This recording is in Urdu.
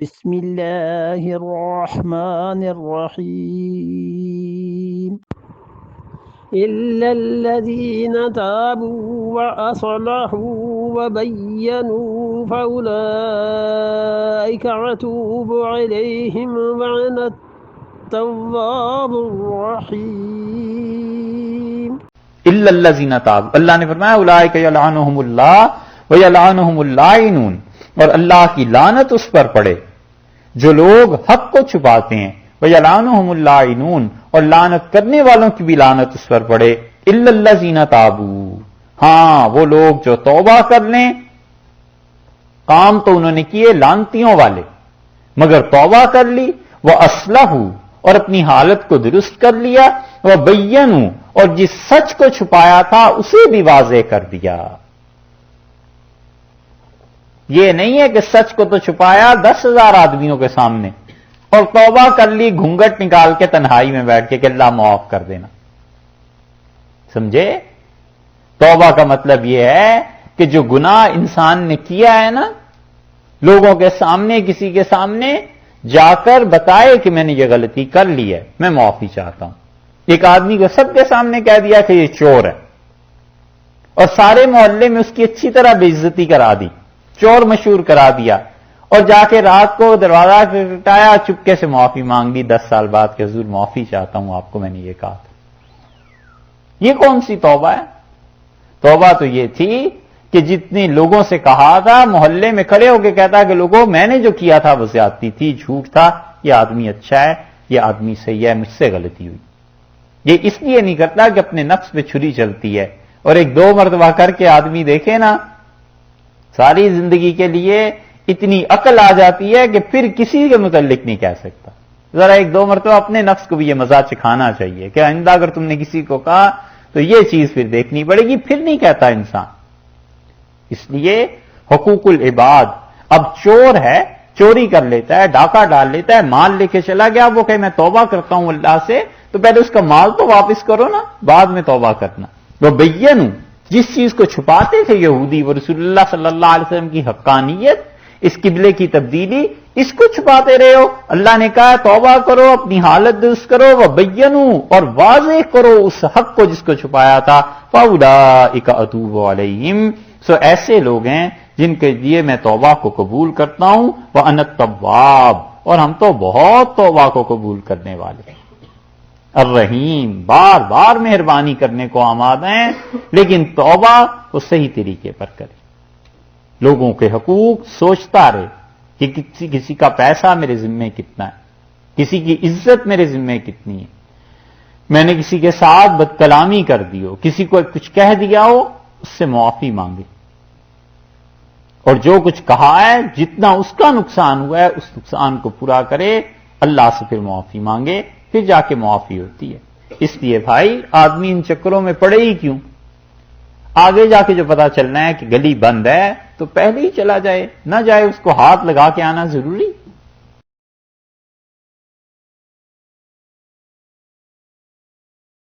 بسم الله الرحمن الرحيم إلا الذين تابوا وأصلحوا وبينوا فأولئك أتوب عليهم وأنا التواب الرحيم الا الذین تابوا، اللہ نے فرمایا اولئک یلعنہم اللہ ویلعنہم اللاعنون، اور اللہ کی لعنت اس پر پڑے جو لوگ حق کو چھپاتے ہیں، ویلعنہم اللاعنون، اور لعنت کرنے والوں کی بھی لعنت اس پر پڑے، الا الذین تابوا، ہاں وہ لوگ جو توبہ کر لیں، کام تو انہوں نے کیے لعنتیوں والے مگر توبہ کر لی، وَأَصْلَحُوا، اور اپنی حالت کو درست کر لیا، وَبَيَّنُوا، اور جس سچ کو چھپایا تھا اسے بھی واضح کر دیا۔ یہ نہیں ہے کہ سچ کو تو چھپایا 10,000 آدمیوں کے سامنے اور توبہ کر لی گھونگھٹ نکال کے تنہائی میں بیٹھ کے کہ اللہ معاف کر دینا، سمجھے؟ توبہ کا مطلب یہ ہے کہ جو گناہ انسان نے کیا ہے نا، لوگوں کے سامنے، کسی کے سامنے جا کر بتائے کہ میں نے یہ غلطی کر لی ہے، میں معافی چاہتا ہوں۔ ایک آدمی کو سب کے سامنے کہہ دیا کہ یہ چور ہے اور سارے محلے میں اس کی اچھی طرح بے عزتی کرا دی، چور مشہور کرا دیا، اور جا کے رات کو دروازہ کھٹکایا، چپکے سے معافی مانگ لی 10 سال بعد کہ حضور معافی چاہتا ہوں آپ کو، میں نے یہ کہا تھا۔ یہ کون سی توبہ ہے؟ توبہ تو یہ تھی کہ جتنے لوگوں سے کہا تھا، محلے میں کھڑے ہو کے کہتا کہ لوگوں میں نے جو کیا تھا وہ زیادتی تھی، جھوٹ تھا، یہ آدمی اچھا ہے، یہ آدمی صحیح ہے، مجھ سے غلطی ہوئی۔ یہ اس لیے نہیں کرتا کہ اپنے نفس پہ چھری چلتی ہے، اور ایک دو مرتبہ کر کے آدمی دیکھے نا، ساری زندگی کے لیے اتنی عقل آ جاتی ہے کہ پھر کسی کے متعلق نہیں کہہ سکتا۔ ذرا ایک دو مرتبہ اپنے نفس کو بھی یہ مزہ چکھانا چاہیے کہ آئندہ اگر تم نے کسی کو کہا تو یہ چیز پھر دیکھنی پڑے گی، پھر نہیں کہتا انسان۔ اس لیے حقوق العباد، اب چور ہے، چوری کر لیتا ہے، ڈاکہ ڈال لیتا ہے، مال لے کے چلا گیا، وہ کہ میں توبہ کرتا ہوں اللہ سے، تو پہلے اس کا مال تو واپس کرو نا، بعد میں توبہ کرنا۔ وہ بینوا، جس چیز کو چھپاتے تھے یہودی، وہ رسول اللہ صلی اللہ علیہ وسلم کی حقانیت، اس قبلے کی تبدیلی، اس کو چھپاتے رہے ہو، اللہ نے کہا توبہ کرو، اپنی حالت درست کرو، وبینوا، اور واضح کرو اس حق کو جس کو چھپایا تھا، فاولئک اتوب علیہم، سو ایسے لوگ ہیں جن کے لیے میں توبہ کو قبول کرتا ہوں، وانا التواب، اور ہم تو بہت توبہ کو قبول کرنے والے ہیں، الرحیم، بار بار مہربانی کرنے کو آمادہ ہیں، لیکن توبہ وہ صحیح طریقے پر کرے، لوگوں کے حقوق سوچتا رہے کہ کسی کا پیسہ میرے ذمے کتنا ہے، کسی کی عزت میرے ذمے کتنی ہے، میں نے کسی کے ساتھ بد کلامی کر دی ہو، کسی کو کچھ کہہ دیا ہو، اس سے معافی مانگے، اور جو کچھ کہا ہے جتنا اس کا نقصان ہوا ہے اس نقصان کو پورا کرے، اللہ سے پھر معافی مانگے، پھر جا کے معافی ہوتی ہے۔ اس لیے بھائی آدمی ان چکروں میں پڑے ہی کیوں؟ آگے جا کے جو پتا چلنا ہے کہ گلی بند ہے تو پہلے ہی چلا جائے، نہ جائے اس کو ہاتھ لگا کے آنا ضروری۔